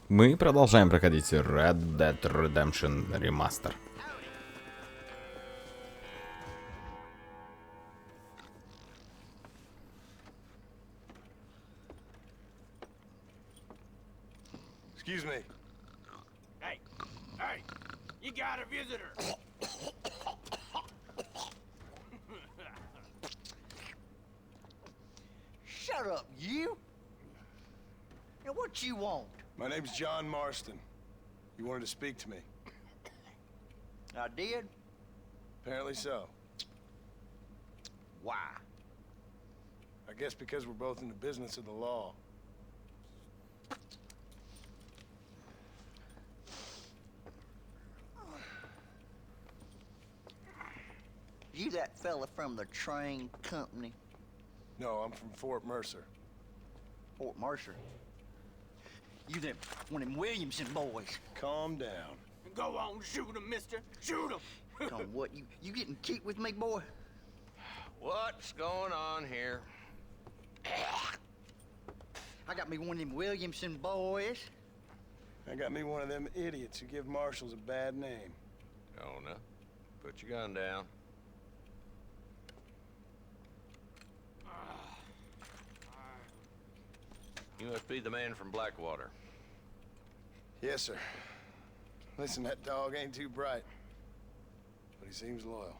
Мы продолжаем проходить Red Dead Redemption Remaster. Excuse me. Hey, hey, you got a visitor. Shut up, you! Now what you want? My name's John Marston. You wanted to speak to me. I did? Apparently so. Why? I guess because we're both in the business of the law. You that fella from the train company? No, I'm from Fort Mercer. Fort Mercer? You them one of them Williamson boys. Calm down. Go on, shoot him, mister. Shoot him. Come on, what, you getting cute with me, boy? What's going on here? I got me one of them Williamson boys. I got me one of them idiots who give marshals a bad name. Oh, no. Put your gun down. You must be the man from Blackwater. Yes, sir. Listen, that dog ain't too bright. But he seems loyal.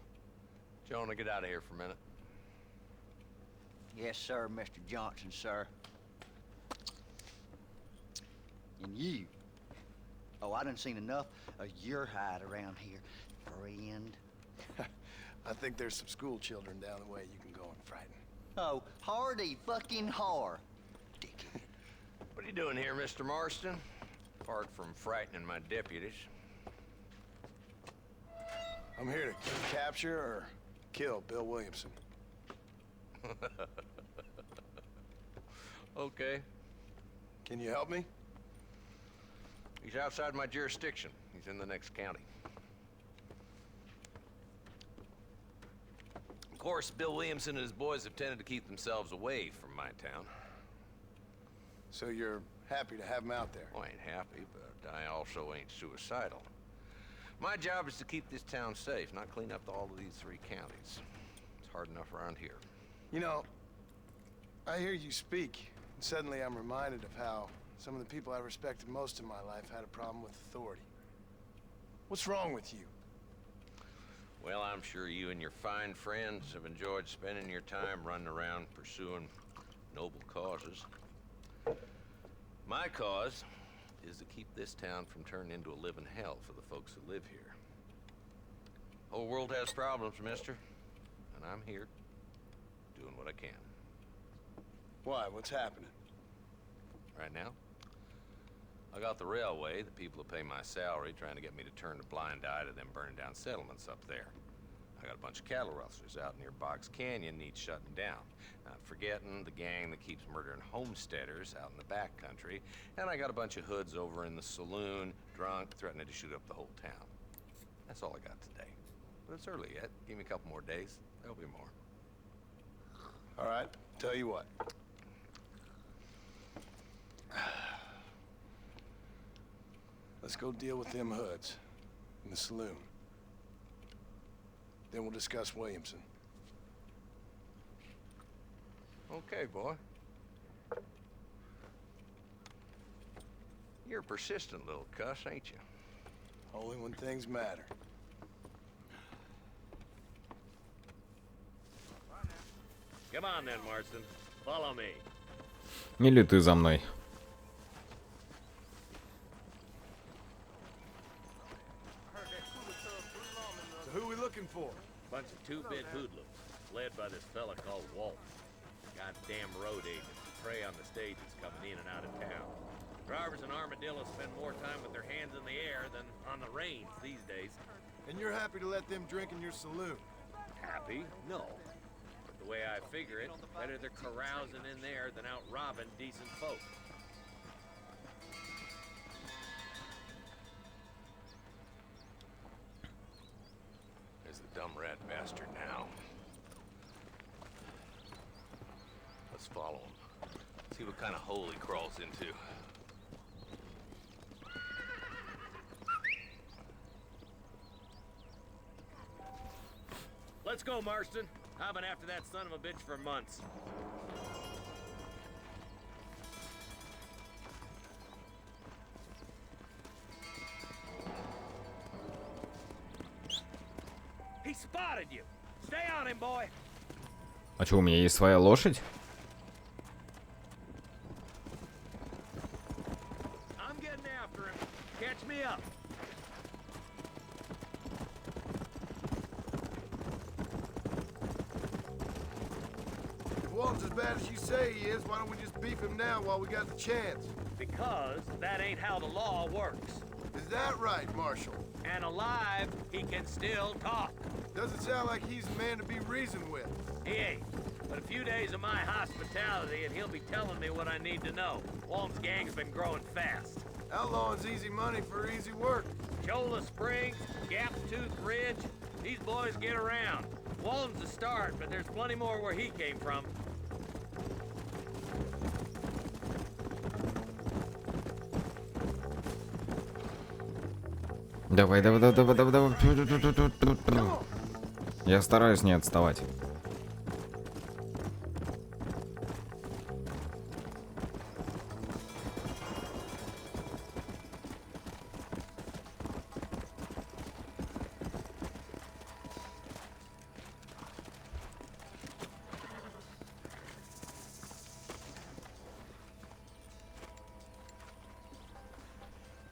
Jonah, get out of here for a minute. Yes, sir, Mr. Johnson, sir. And you. Oh, I done seen enough of your hide around here, friend. I think there's some school children down the way you can go and frighten. Oh, hardy fucking har. Dickhead. What are you doing here, Mr. Marston? Apart from frightening my deputies. I'm here to capture or kill Bill Williamson. Okay. Can you help me? He's outside my jurisdiction. He's in the next county. Of course, Bill Williamson and his boys have tended to keep themselves away from my town. So you're happy to have him out there? Well, I ain't happy, but I also ain't suicidal. My job is to keep this town safe, not clean up all of these 3 counties. It's hard enough around here. You know, I hear you speak, and suddenly I'm reminded of how some of the people I respected most in my life had a problem with authority. What's wrong with you? Well, I'm sure you and your fine friends have enjoyed spending your time running around pursuing noble causes. My cause is to keep this town from turning into a living hell for the folks who live here. Whole world has problems, mister, and I'm here doing what I can. Why? What's happening? Right now, I got the railway, the people who pay my salary, trying to get me to turn a blind eye to them burning down settlements up there. I got a bunch of cattle rustlers out near Box Canyon needs shutting down. Not forgetting the gang that keeps murdering homesteaders out in the back country. And I got a bunch of hoods over in the saloon, drunk, threatening to shoot up the whole town. That's all I got today. But it's early yet. Give me a couple more days. There'll be more. All right, tell you what. Let's go deal with them hoods in the saloon. Then we'll discuss Williamson. Okay, boy. You're a persistent little cuss, ain't you? Only when things matter. Come on then, Marston. Follow me. Или ты за мной. So who we looking for? Bunch of 2-bit hoodlums, led by this fella called Walt. Goddamn road agents prey on the stages coming in and out of town. Drivers and armadillos spend more time with their hands in the air than on the reins these days. And you're happy to let them drink in your saloon? Happy? No. But the way I figure it, better they're carousing in there than out robbing decent folk. There's the dumb rat bastard now. Let's follow him. See what kind of hole he crawls into. Let's go, Marston. I've been after that son of a bitch for months. He spotted you. Stay on him, boy. А что, у меня есть своя лошадь? I'm getting after him. Catch me up. If Walton's as bad as you say he is, why don't we just beef him now while we got the chance? Because that ain't how the law works. Is that right, Marshal? And alive, he can still talk. Doesn't sound like he's a man to be reasoned with. He ain't. But a few days of my hospitality and he'll be telling me what I need to know. Walton's gang's been growing fast. Outlawing's easy money for easy work. Cholla Springs, Gap Tooth Ridge, these boys get around. Walton's a start, but there's plenty more where he came from. Давай, давай, давай, давай, давай, давай. Я стараюсь не отставать.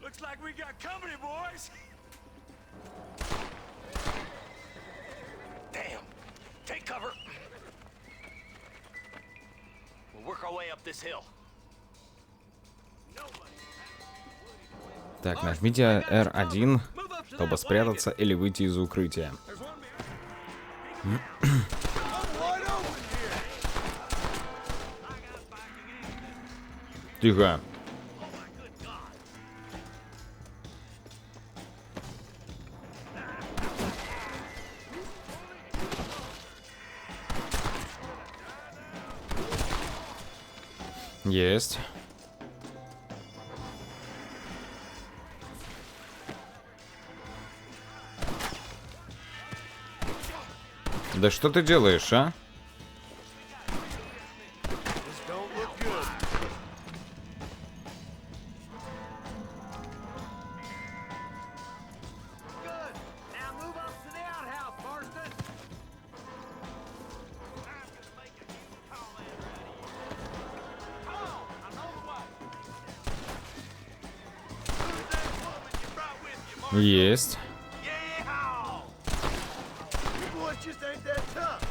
Looks like we got company, boys. Damn. Take cover. We'll work our way up this hill. Так, нажмите R1, чтобы спрятаться или выйти из укрытия. Тихо. Есть. Да что ты делаешь, а? This don't look good. Good. Now move up to the outhouse, Marston. Есть. You boys just ain't that tough.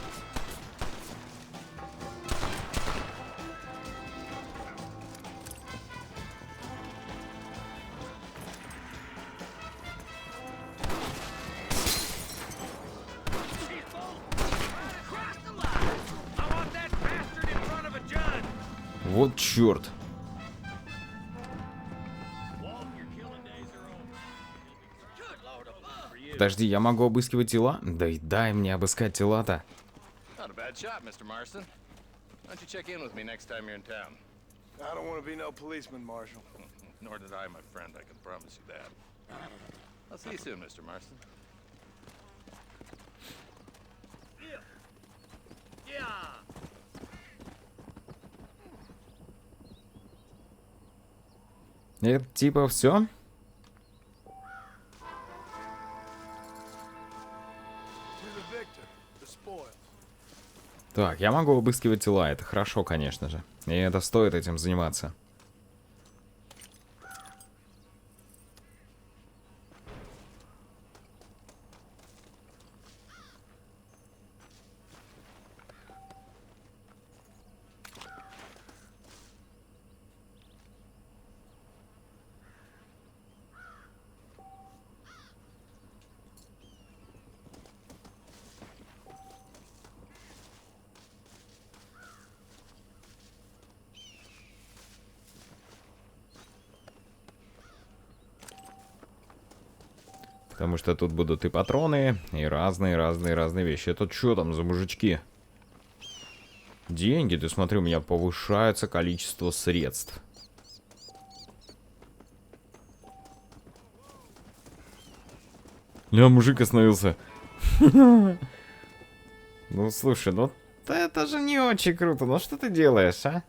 Вот черт. Подожди, я могу обыскивать тела? Да и дай мне обыскать тела-то. Not a bad shot, Mr. Marston. Why don't you check in with me next time you're in town? I don't want to be no policeman, Marshal. Nor did I, my friend. I can promise you that. I'll see you soon, Mr. Marston. Это типа все? Так, я могу обыскивать тела, это хорошо, конечно же. И это стоит этим заниматься. Потому что тут будут и патроны, и разные вещи. Это что там за мужички? Деньги, ты смотри, у меня повышается количество средств. Мужик остановился. Ну, слушай, ну это же не очень круто. Ну, что ты делаешь, а?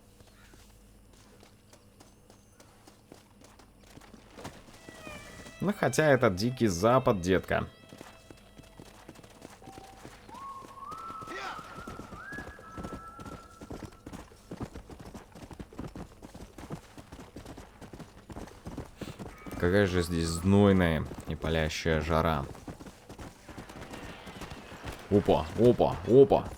Ну, хотя это дикий запад, детка. Какая же здесь знойная и палящая жара. Опа, опа, опа.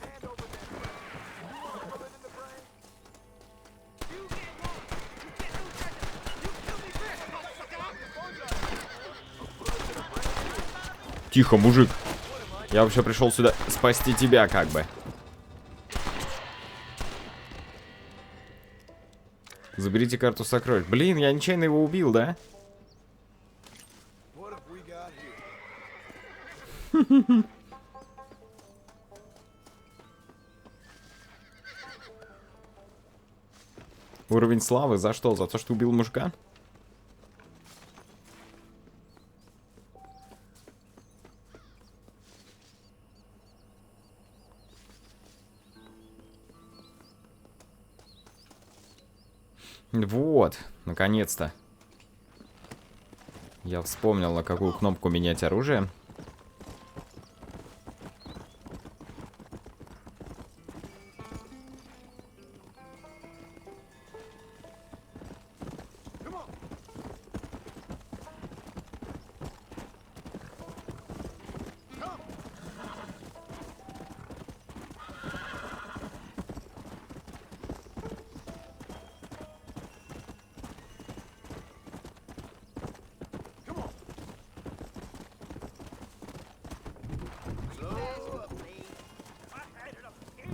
Тихо, мужик. Я вообще пришел сюда спасти тебя, как бы. Заберите карту сокровищ. Блин, я нечаянно его убил, да? Уровень славы за что? За то, что убил мужика? Вот, наконец-то. Я вспомнил, на какую кнопку менять оружие.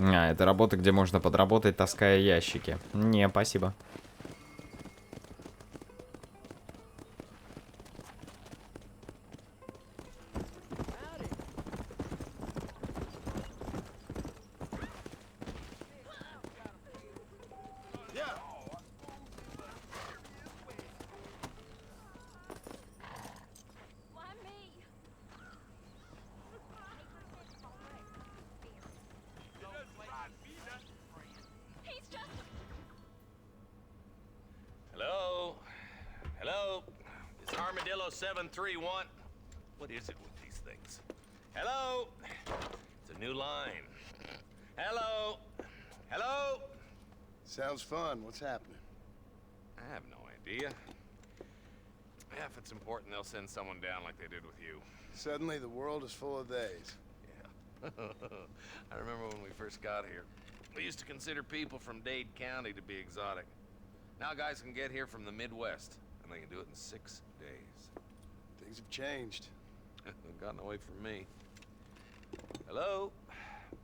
А, это работа, где можно подработать, таская ящики. Не, спасибо. Hello? Hello? Is Armadillo 731? What is it with these things? Hello? It's a new line. Hello? Hello? Sounds fun. What's happening? I have no idea. Yeah, if it's important, they'll send someone down like they did with you. Suddenly, the world is full of days. Yeah. I remember when we first got here. We used to consider people from Dade County to be exotic. Now guys can get here from the Midwest, and they can do it in 6 days. Things have changed. They've gotten away from me. Hello?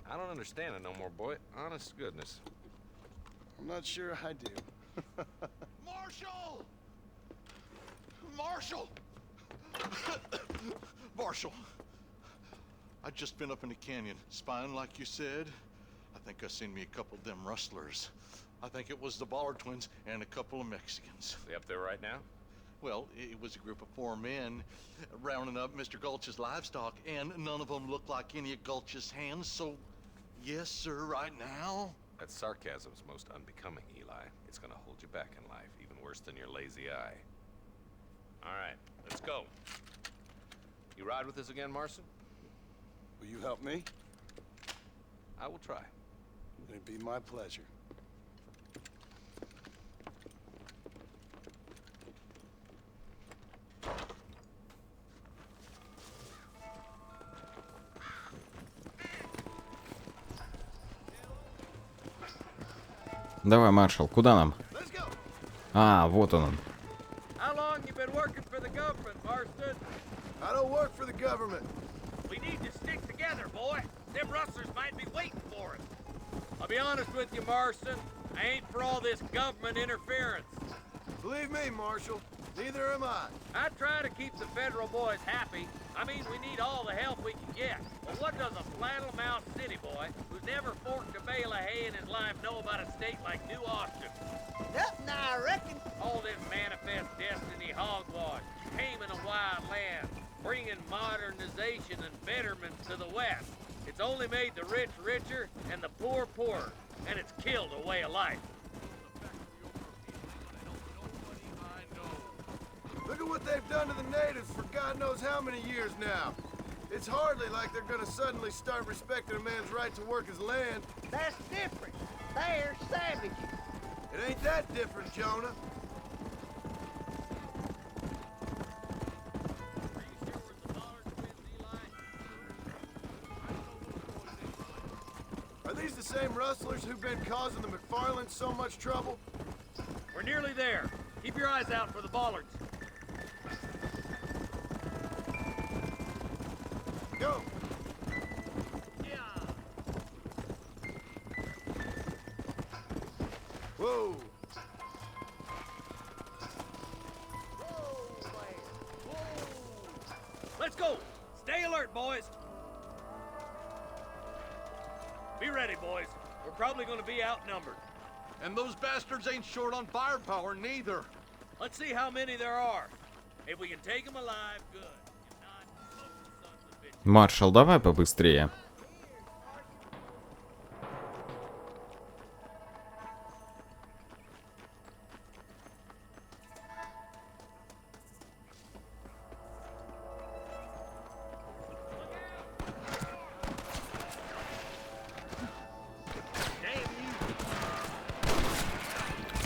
I don't understand it no more, boy. Honest to goodness. I'm not sure I do. Marshall! Marshall! Marshall! I just been up in the canyon, spying like you said. I think I seen me a couple of them rustlers. I think it was the Ballard twins and a couple of Mexicans. They up there right now? Well, it was a group of 4 men rounding up Mr. Gulch's livestock, and none of them looked like any of Gulch's hands, so yes, sir, right now. That sarcasm's most unbecoming, Eli. It's gonna hold you back in life, even worse than your lazy eye. All right, let's go. You ride with us again, Marson? Will you help me? I will try. It'd be my pleasure. Давай, маршал, куда нам? А, вот он. How long you been working for the government, Marston? I don't work for the government. We need to stick together, boy. Them rustlers might be waiting for us. I'll be honest with you, Marston. I ain't for all this government interference. Believe me, Marshal, neither am I. I try to keep the federal boys happy. I mean, we need all the help we can get. But what does a flannel-mouthed city boy who's never forked a bale of hay in his life know about a state like New Austin? Nothing, I reckon. All this manifest destiny hogwash, taming a wild land, bringing modernization and betterment to the West. It It's only made the rich richer and the poor poorer, and it's killed a way of life. Look at what they've done to the natives for God knows how many years now. It's hardly like they're gonna suddenly start respecting a man's right to work his land. That's different. They're savages. It ain't that different, Jonah. Are these the same rustlers who've been causing the McFarlands so much trouble? We're nearly there. Keep your eyes out for the bollards. Go! Whoa! Let's go! Stay alert, boys! Be ready, boys. We're probably gonna be outnumbered. And those bastards ain't short on firepower, neither. Let's see how many there are. If we can take them alive, good. If not, smoke the sons of bitches. Маршал, давай побыстрее.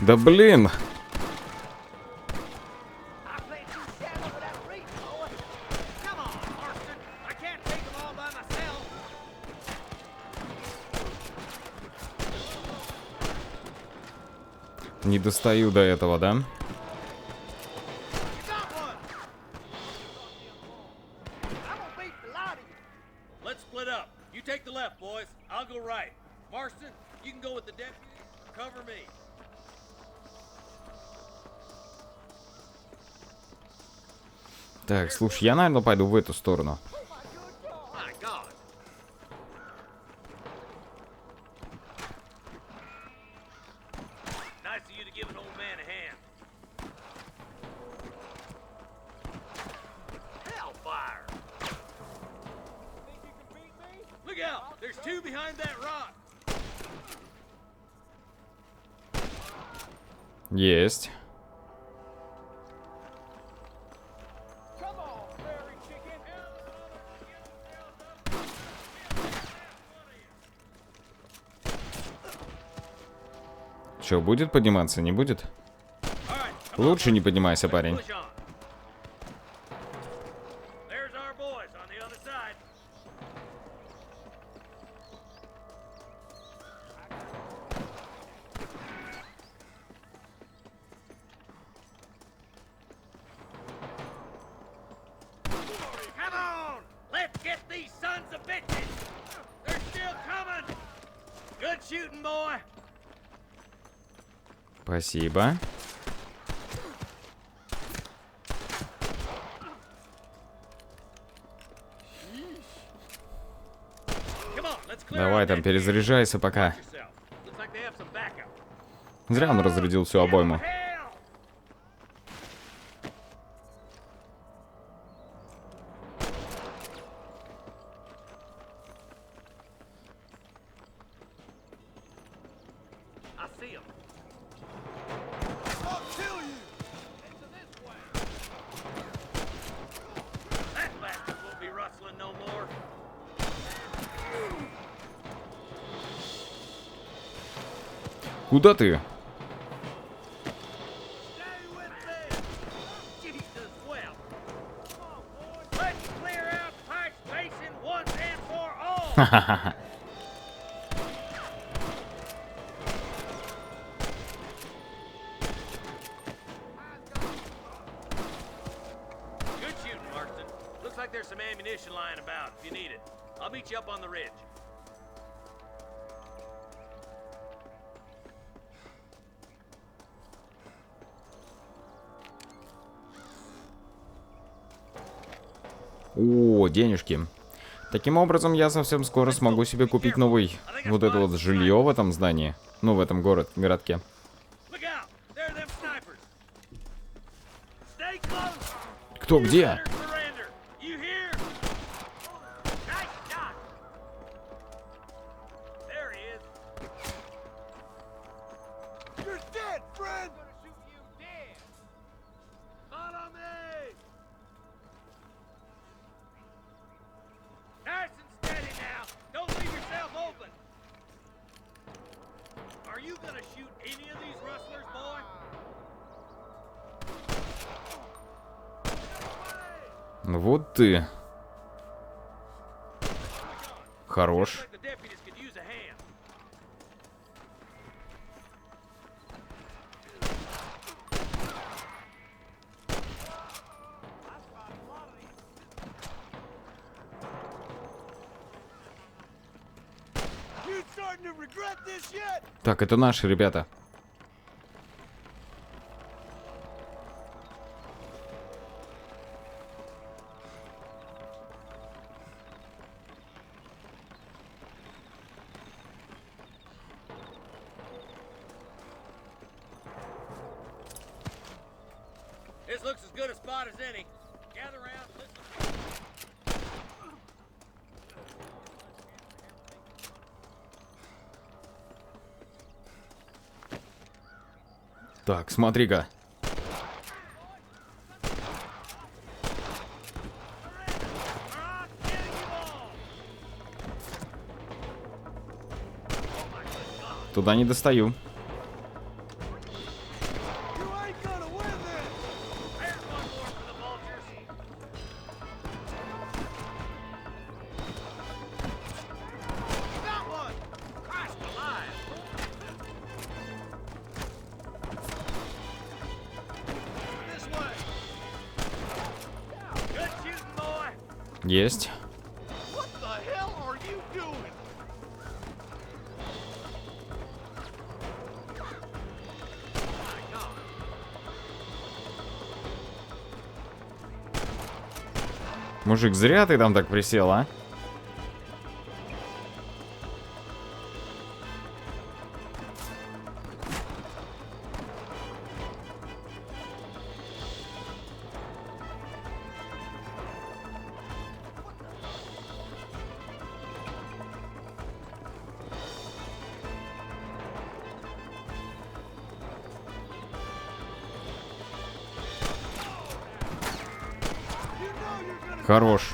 Да блин! I played too shallow without reading, boy. Come on, Marston. I can't take them all by myself. Не достаю до этого, да? You got one. I'm gonna beat the lot of you. Let's split up. You take the left, boys. I'll go right. Marston, you can go with the deputy. Cover me. Так, слушай, я, наверное, пойду в эту сторону. My God. Nice of you to give an old man a hand. Hellfire. Think you can beat me? Look out! There's two behind that rock. Есть. Come on, prairie chicken. Че, будет подниматься, не будет? All right, come on, Лучше не поднимайся, парень. push on. There's our boys on the other side. Come on! Let's get these sons of bitches! They're still coming! Good shooting, boy! Спасибо. Come on, let's clear Давай out там that перезаряжайся пока. yourself. Looks like they have some backup. Зря он разрядил всю обойму. Hell! I see him. I'll kill you! Into this way. That bastard won't be rustling no more. Куда ты? Stay with me. Jesus, well. Come on, boys. Let's clear out Pike's Basin once and for all. Ха-ха-ха. Good shooting, Marston. Looks like there's some ammunition lying about if you need it. I'll meet you up on the ridge. О, денежки. Таким образом, я совсем скоро смогу себе купить новый вот это вот жилье в этом здании. Ну, в этом городке. Look out! There are them snipers. Stay close. Кто, You где? better surrender. You hear? Nice shot. you gonna shoot any of these rustlers, boy? Вот ты. Хорош. Like the deputies could use a hand. You starting to regret this yet? Так, это наши ребята. This looks as good a spot as any. Gather around, listen. Так, смотри-ка. Туда не достаю. You ain't gonna win this! There's one more for the vultures. Got one! Christ alive! This way! Good shooting, boy! Есть. What the hell are you doing? Мужик, зря ты там так присел, а? Хорош.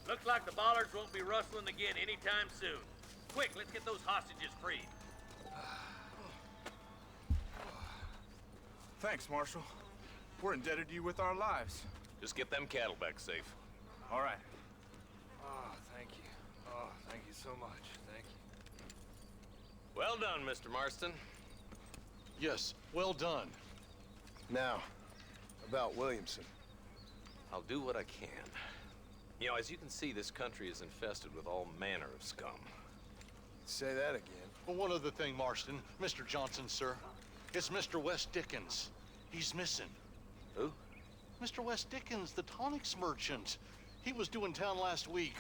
Looks like the bollards won't be rustling again anytime soon. Quick, let's get those hostages freed. Thanks, Marshal. We're indebted to you with our lives. Just get them cattle back safe. All right. Oh, thank you. Oh, thank you so much. Thank you. Well done, Mr. Marston. Yes, well done. Now, about Williamson. I'll do what I can. You know, as you can see, this country is infested with all manner of scum. Say that again. Well, one other thing, Marston. Mr. Johnson, sir. It's Mr. West Dickens. He's missing. Who? Mr. West Dickens, the tonics merchant. He was due in town last week.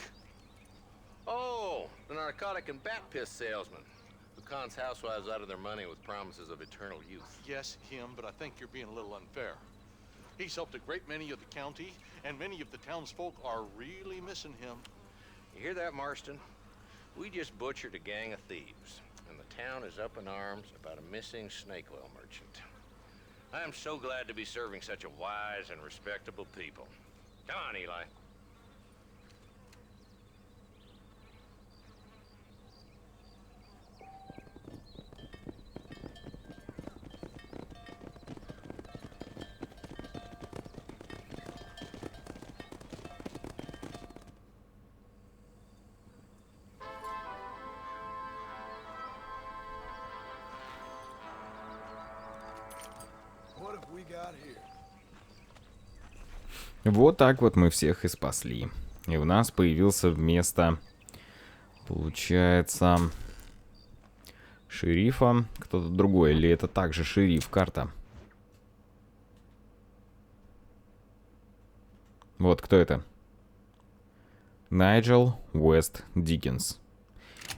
Oh, the narcotic and bat piss salesman who cons housewives out of their money with promises of eternal youth. Yes, him, but I think you're being a little unfair. He's helped a great many of the county, and many of the townsfolk are really missing him. You hear that, Marston? We just butchered a gang of thieves, and the town is up in arms about a missing snake oil merchant. I am so glad to be serving such a wise and respectable people. Come on, Eli. What have we got here? Вот так вот мы всех и спасли. И у нас появился вместо, получается, шерифа кто-то другой. Или это также шериф, карта? Вот кто это? Найджел Уэст Диккенс.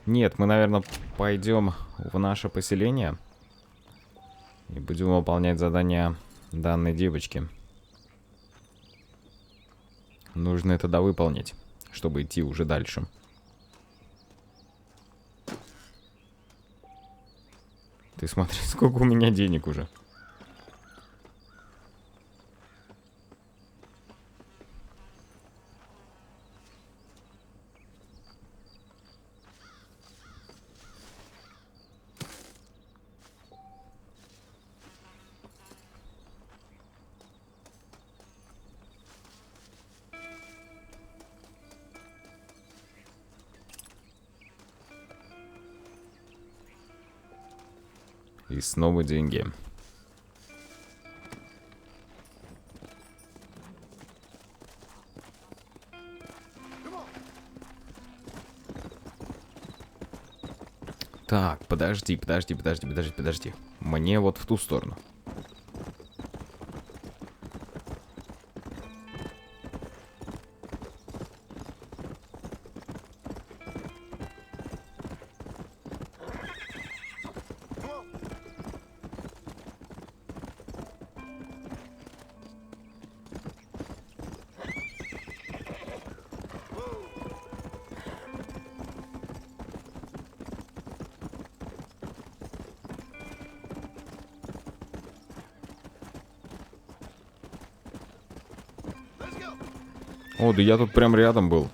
Нет, мы, наверное, пойдем в наше поселение и будем выполнять задания данной девочки. Нужно это довыполнить, чтобы идти уже дальше. Ты смотри, сколько у меня денег уже. И снова деньги. Так, подожди. Мне вот в ту сторону. О, да я тут прям рядом был.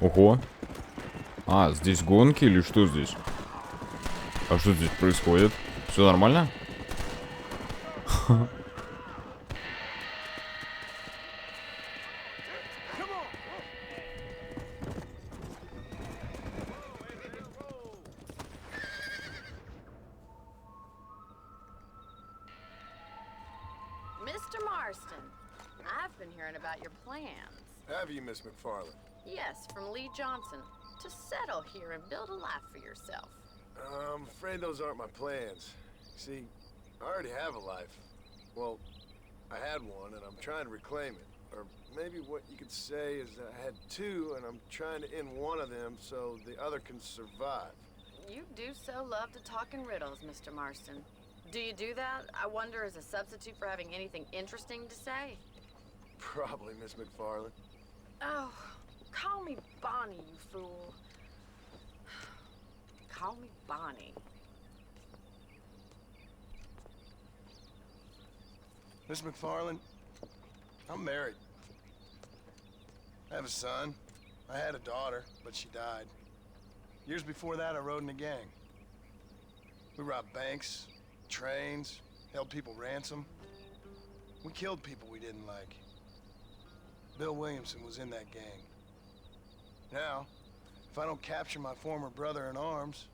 Ого. А, здесь гонки или что здесь? А что здесь происходит? Все нормально? Mr. Marston, I've been hearing about your plans. Have you, Miss McFarland? Yes, from Lee Johnson, to settle here and build a life for yourself. I'm afraid those aren't my plans. See, I already have a life. Well, I had one, and I'm trying to reclaim it. Or maybe what you could say is that I had two, and I'm trying to end one of them so the other can survive. You do so love to talk in riddles, Mr. Marston. Do you do that, I wonder, as a substitute for having anything interesting to say? Probably, Miss McFarland. Oh, call me Bonnie, you fool. Call me Bonnie. Miss McFarland, I'm married. I have a son. I had a daughter, but she died. Years before that, I rode in a gang. We robbed banks, trains, held people ransom. We killed people we didn't like. Bill Williamson was in that gang. Now, if I don't capture my former brother in arms,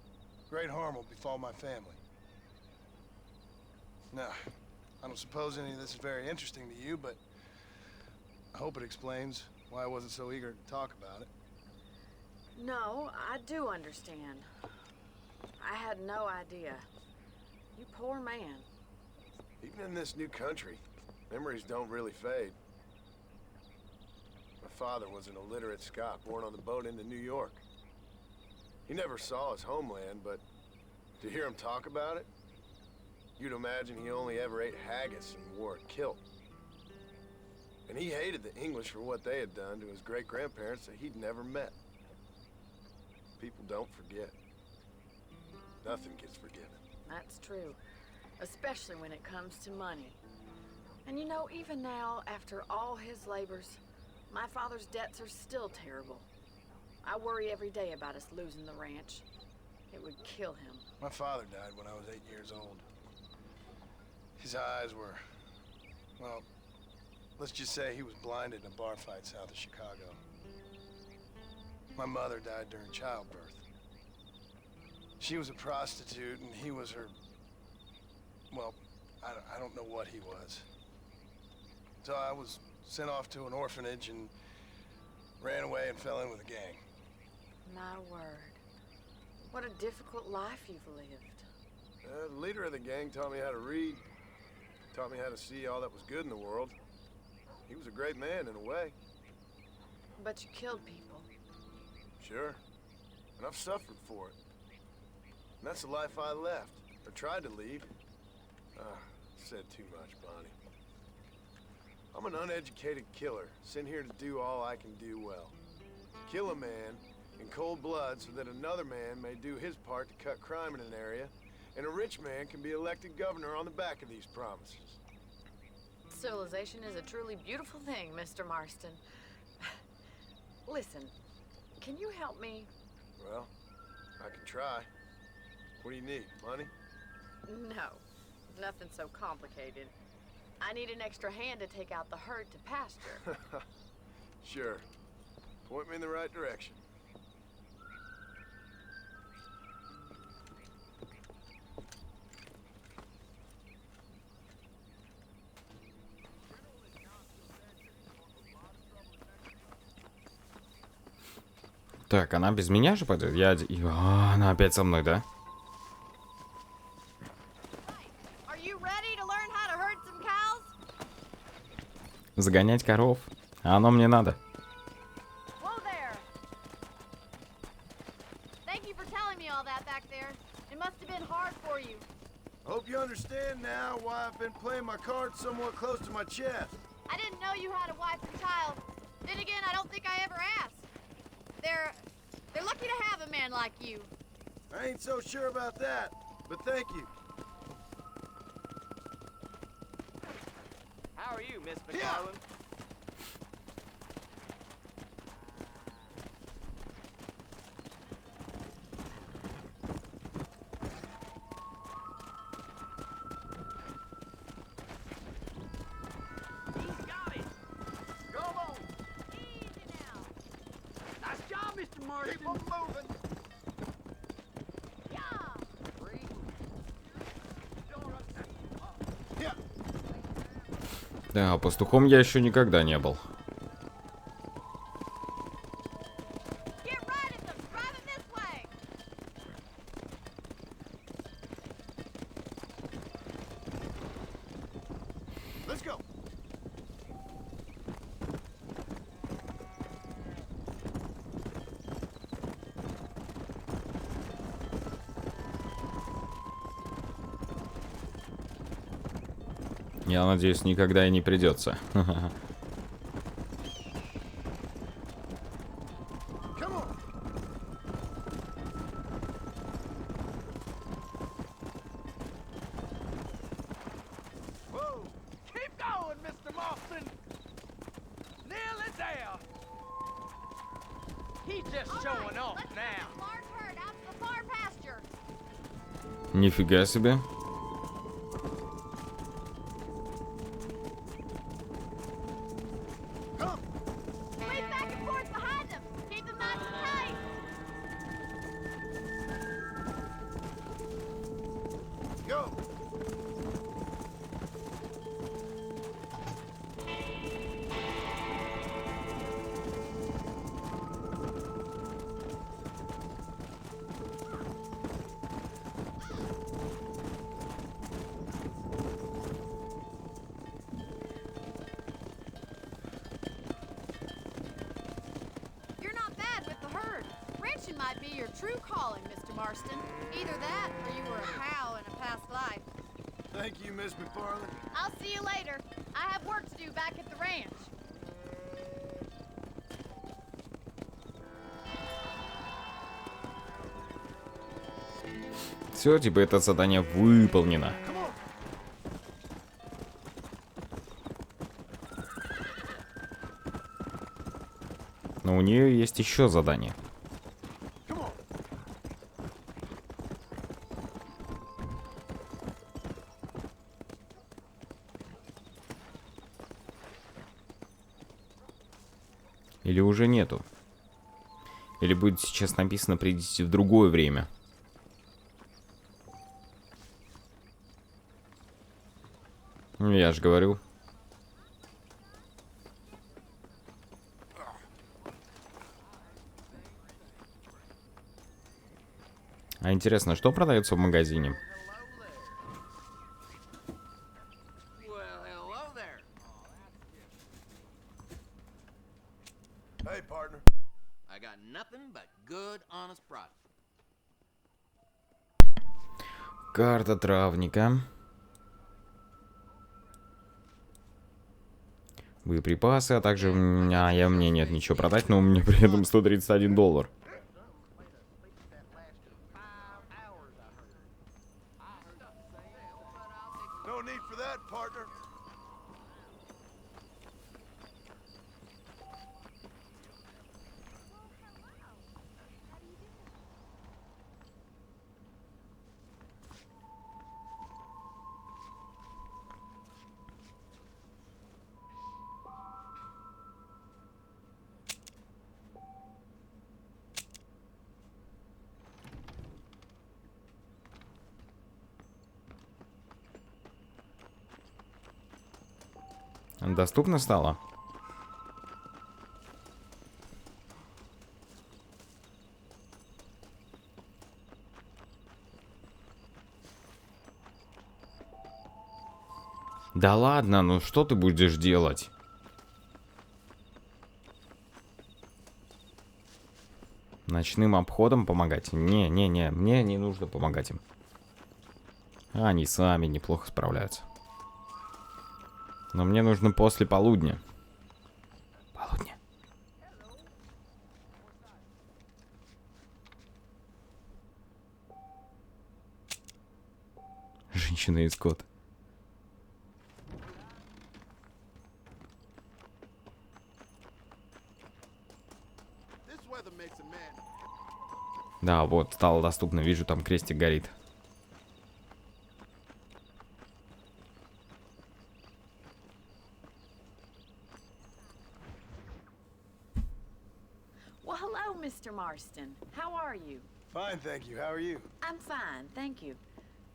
great harm will befall my family. Now, I don't suppose any of this is very interesting to you, but I hope it explains why I wasn't so eager to talk about it. No, I do understand. I had no idea. You poor man. Even in this new country, memories don't really fade. My father was an illiterate Scot born on the boat into New York. He never saw his homeland, but to hear him talk about it, you'd imagine he only ever ate haggis and wore a kilt. And he hated the English for what they had done to his great-grandparents that he'd never met. People don't forget. Nothing gets forgiven. That's true. Especially when it comes to money. And you know, even now, after all his labors, my father's debts are still terrible. I worry every day about us losing the ranch. It would kill him. My father died when I was 8 years old. His eyes were, well, let's just say he was blinded in a bar fight south of Chicago. My mother died during childbirth. She was a prostitute and he was her, well, I don't know what he was. So I was sent off to an orphanage and ran away and fell in with a gang. My word. What a difficult life you've lived. The leader of the gang taught me how to read, taught me how to see all that was good in the world. He was a great man in a way. But you killed people. Sure. And I've suffered for it. And that's the life I left, or tried to lead. Said too much, Bonnie. I'm an uneducated killer, sent here to do all I can do well. Kill a man in cold blood so that another man may do his part to cut crime in an area, and a rich man can be elected governor on the back of these promises. Civilization is a truly beautiful thing, Mr. Marston. Listen, can you help me? Well, I can try. What do you need? Money? No, nothing so complicated. I need an extra hand to take out the herd to pasture. Sure. Point me in the right direction. Так, она без меня же пойдет? Она опять со мной, да? Загонять коров. А оно мне надо. Hope you understand now why I've been playing my cards somewhat close to my chest. I didn't know you had a wife and child. Then again, I don't think I ever asked. They're lucky to have a man like you. I ain't so sure about that, but thank you. How are you, Miss McFarland? Да, пастухом я еще никогда не был. Я надеюсь, никогда и не придется. Нифига себе. Might be your true calling, Mr. Marston. Either that, or you were a cow in a past life. Thank you, Miss McFarland. I'll see you later. I have work to do back at the ranch. Все, типа это задание выполнено. Но у нее есть еще задание. Или уже нету? Или будет сейчас написано «Придите в другое время». Я же говорю. А интересно, что продается в магазине? Hey, partner. I got nothing but good, honest product. Карта травника. Боеприпасы, а также мне нет ничего продать, но у меня при этом $131. No need for that, partner. Доступно стало? Да ладно, ну что ты будешь делать? Ночным обходом помогать? Не-не-не, мне не нужно помогать им. Они сами неплохо справляются. Но мне нужно после полудня. Полудня. Женщина и скот. Да, вот, стало доступно. Вижу, там крестик горит. Well, hello, Mr. Marston. How are you? Fine, thank you. How are you? I'm fine, thank you.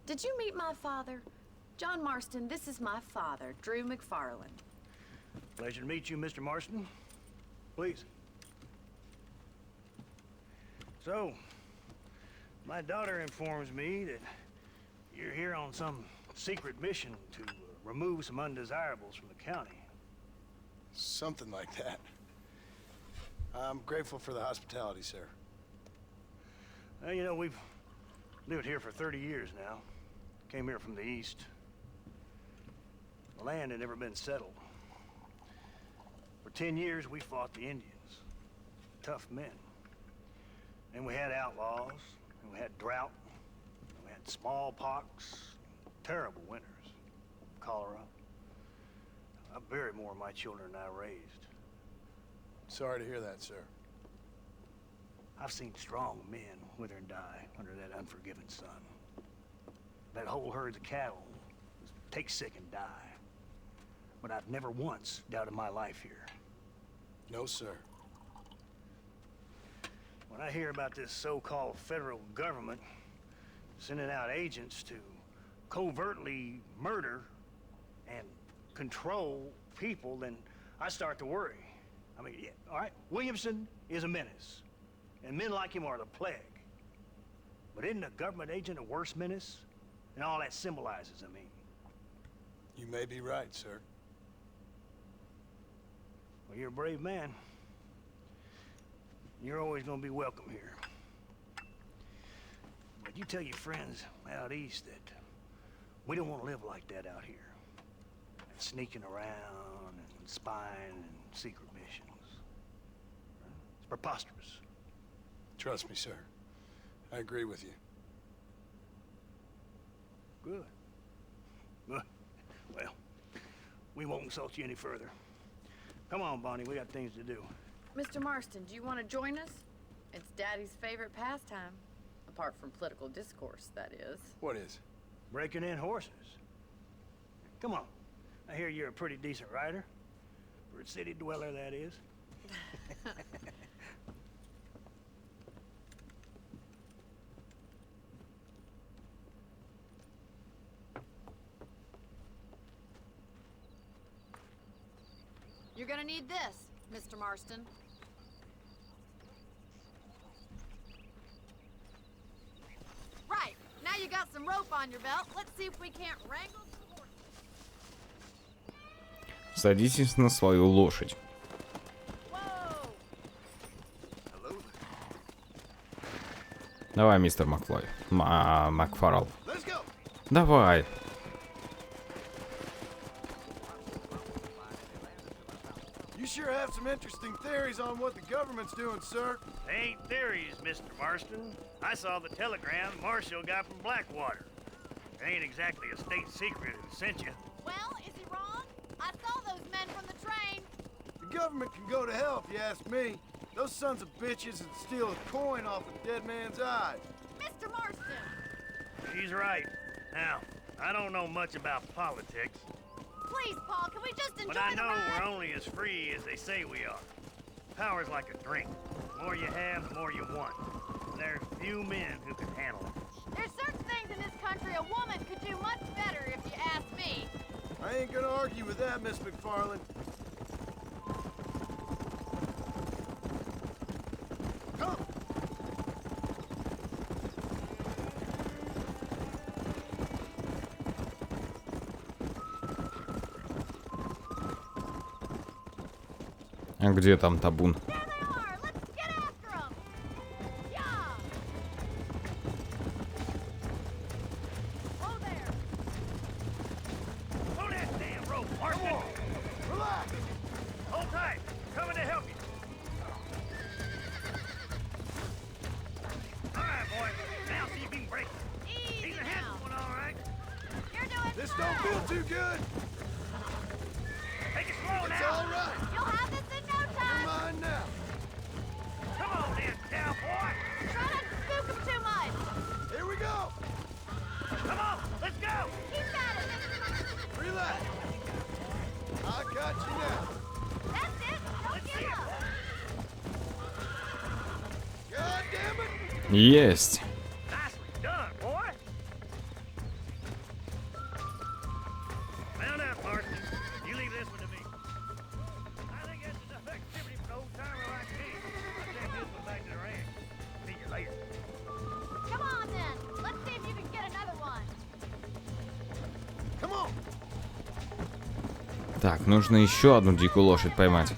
Did you meet my father? John Marston, this is my father, Drew McFarland. Pleasure to meet you, Mr. Marston. Please. So, my daughter informs me that you're here on some secret mission to remove some undesirables from the county. Something like that. I'm grateful for the hospitality, sir. Well, you know, we've lived here for 30 years now. Came here from the east. The land had never been settled. For 10 years, we fought the Indians. Tough men. And we had outlaws, and we had drought, and we had smallpox, terrible winters, cholera. I buried more of my children than I raised. Sorry to hear that, sir. I've seen strong men wither and die under that unforgiving sun. That whole herds of cattle take sick and die. But I've never once doubted my life here. No, sir. When I hear about this so-called federal government sending out agents to covertly murder and control people, then I start to worry. I mean, yeah, all right, Williamson is a menace, and men like him are the plague. But isn't a government agent a worse menace? And all that symbolizes, I mean. You may be right, sir. Well, you're a brave man. You're always gonna be welcome here. But you tell your friends out east that we don't want to live like that out here. Sneaking around and spying and secret missions. It's preposterous. Trust me, sir. I agree with you. Good. Good. Well, we won't insult you any further. Come on, Bonnie, we got things to do. Mr. Marston, do you want to join us? It's Daddy's favorite pastime. Apart from political discourse, that is. What is? Breaking in horses. Come on. I hear you're a pretty decent rider. For a city dweller, that is. You're gonna need this, Mr. Marston. Right, now you got some rope on your belt. Let's see if we can't wrangle some horses. Садитесь на свою лошадь. Давай, мистер Макфлой. Макфарл. Давай. You sure have some interesting theories on what the government's doing, sir. They ain't theories, Mr. Marston. I saw the telegram Marshall got from Blackwater. It ain't exactly a state secret who sent you. Well, is he wrong? I saw those men from the train. The government can go to hell if you ask me. Those sons of bitches would steal a coin off a dead man's eye. Mr. Marston! She's right. Now, I don't know much about politics. Please, Paul, can we just enjoy But I the know ride? we're only as free as they say we are. Power's like a drink. The more you have, the more you want. And there's few men who can handle it. There's certain things in this country a woman could do much better if you ask me. I ain't gonna argue with that, Miss McFarland. Come! А где там табун? There they are. Let's get after 'em. Yeah. Oh, there. Pull that damn rope, Marston. Relax. Hold tight. Coming to help you. All right, boy. Now see if you can break it. Easy He's a now. handsome one, all right. You're doing This fine. don't feel too good. Take it slow It's now. all right. You'll have this in no You're time. mine now. Come on, then, cowboy. Try not to spook him too much. Here we go. Come on, let's go. Keep at it. Relax. I got you now. That's it. Don't Let's see give it. up. God damn it. Есть. Nicely done, boy. Mount up, Marston. You leave this one to me. I think that's enough activity for an old-timer like me. I'll take this one back to the ranch. See you later. Come on, then. Let's see if you can get another one. Come on. Так, нужно еще одну дикую лошадь поймать.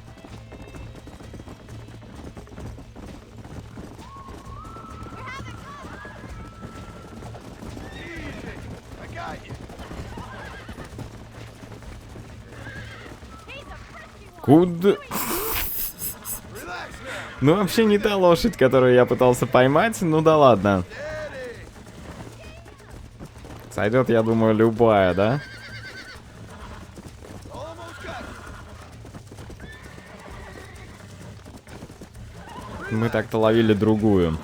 We're having fun. Easy. I got you. He's a frisky one. Куда? Relax now. Ну, вообще не та лошадь, которую я пытался поймать. Ну да ладно. Steady. Сойдет, я думаю, любая, да? Almost got you. Мы так-то ловили другую.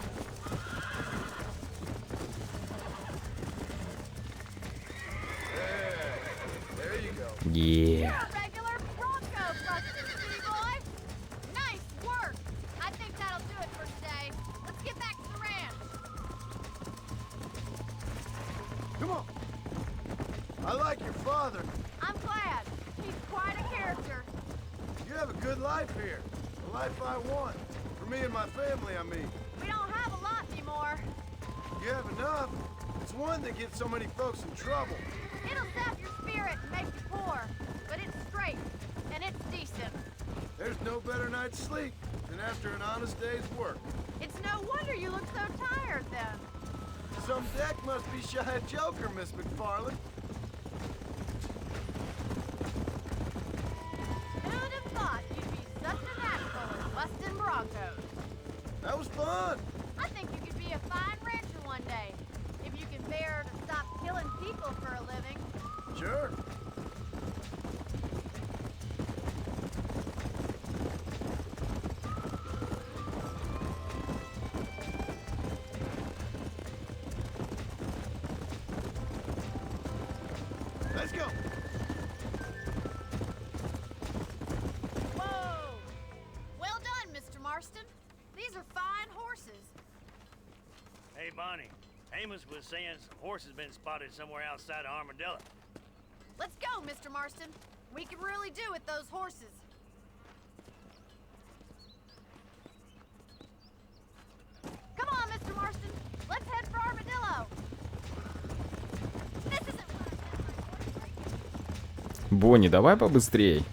There you go. Е. A regular Bronco buster, city boy. Nice work. I think that'll do it for today. Let's get back to the ranch. Come on. I like your father. I'm glad. He's quite a character. You have a good life here. The life I want. For me and my family, I mean. We don't have a lot anymore. You have enough. It's one that gets so many folks in trouble. It'll sap your spirit and make you poor. But it's straight. And it's decent. There's no better night's sleep than after an honest day's work. It's no wonder you look so tired then. Some deck must be shy of Joker, Miss McFarland. Who'd have thought you'd be such a natural at busting Broncos? That was fun. I think you could be a fine rancher one day. If you can bear to stop killing people for a living. Sure. Let's go. Whoa! Well done, Mr. Marston. These are fine horses. Hey, Bonnie. Amos was saying some horses been spotted somewhere outside of Armadillo. Let's go, Mr. Marston. We can really do with those horses. Come on, Mr. Marston. Let's head for Armadillo. This isn't what I Бонни, давай побыстрей.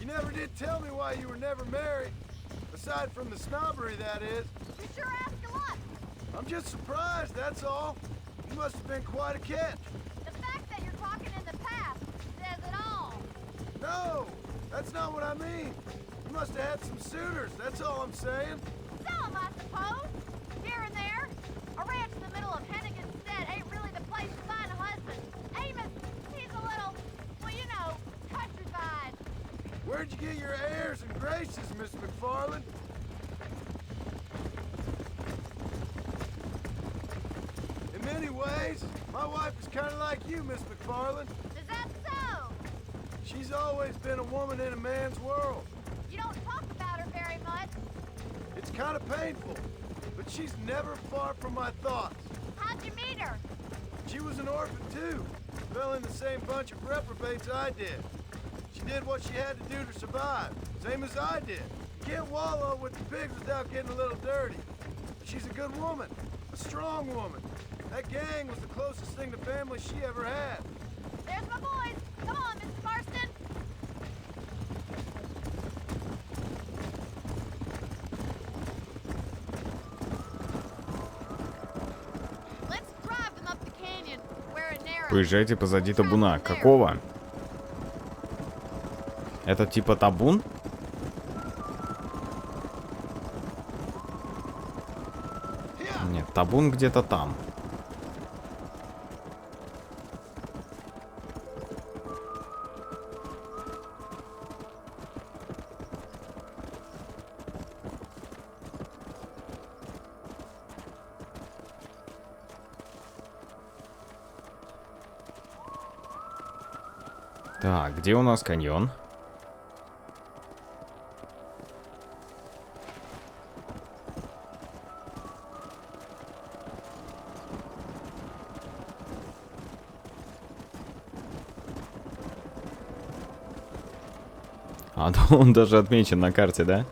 You never did tell me why you were never married. Aside from the snobbery, that is. You sure ask a lot. I'm just surprised, that's all. You must have been quite a catch. The fact that you're talking in the past says it all. No, that's not what I mean. You must have had some suitors, that's all I'm saying. Some, I suppose. Here and there. A ranch in the middle of Hennigan's Stead ain't really the place to find a husband. Amos, he's a little, well, you know, countrified. Where'd you get your airs and graces, Miss McFarland? In many ways, my wife is kind of like you, Miss McFarland. Is that so? She's always been a woman in a man's world. You don't talk about her very much. It's kind of painful, but she's never far from my thoughts. How'd you meet her? She was an orphan, too. Fell in the same bunch of reprobates I did. She did what she had to do to survive, same as I did. You can't wallow with the pigs without getting a little dirty. But she's a good woman, a strong woman. That gang was the closest thing to family she ever had. There's my boys. Come on, Mr. Marston. Поезжайте позади табуна. Какого? Это типа табун? Нет, табун где-то там. Так, где у нас каньон? А, да, он даже отмечен на карте, да?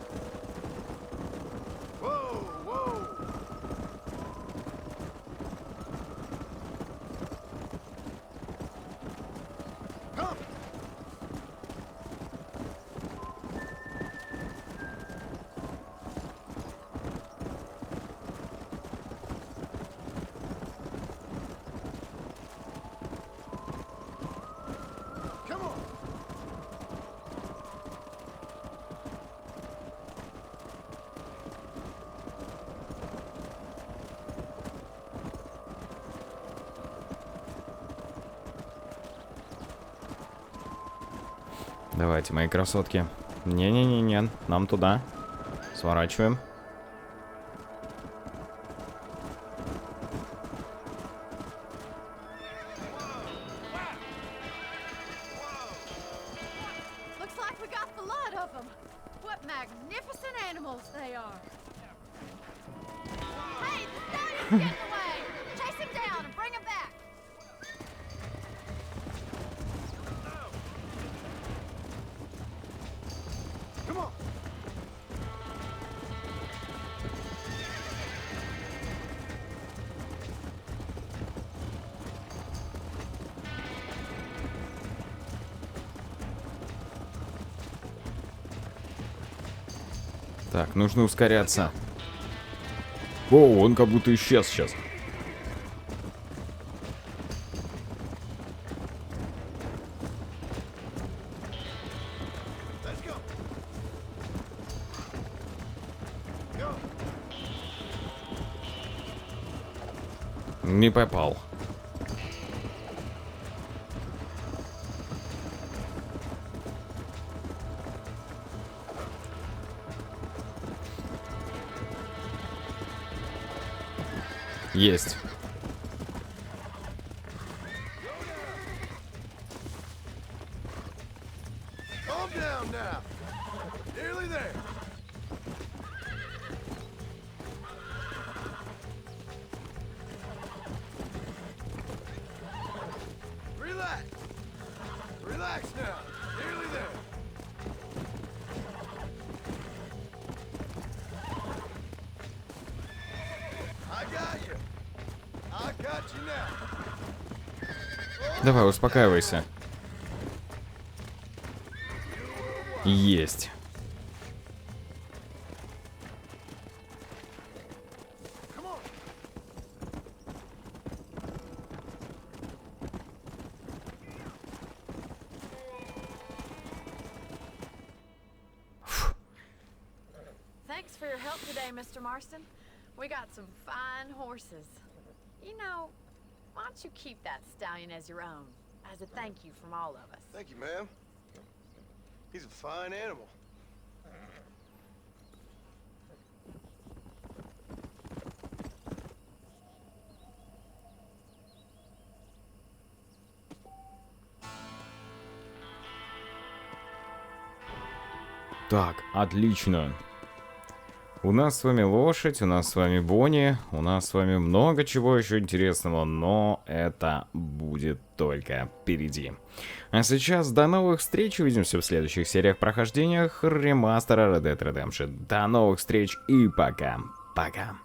Давайте, мои красотки. Не-не-не-не, нам туда. Сворачиваем. Так, нужно ускоряться. О, он как будто исчез сейчас. Не попал. Есть. Давай, успокаивайся. Есть. Thanks for your help today, Mr. Marston. We got some fine horses. You know, why don't you keep that stallion as your own, as a thank you from all of us? Thank you, ma'am. He's a fine animal. Так, отлично. У нас с вами лошадь, у нас с вами Бонни, у нас с вами много чего еще интересного, но это будет только впереди. А сейчас до новых встреч, увидимся в следующих сериях прохождениях ремастера Red Dead Redemption. До новых встреч и пока. Пока.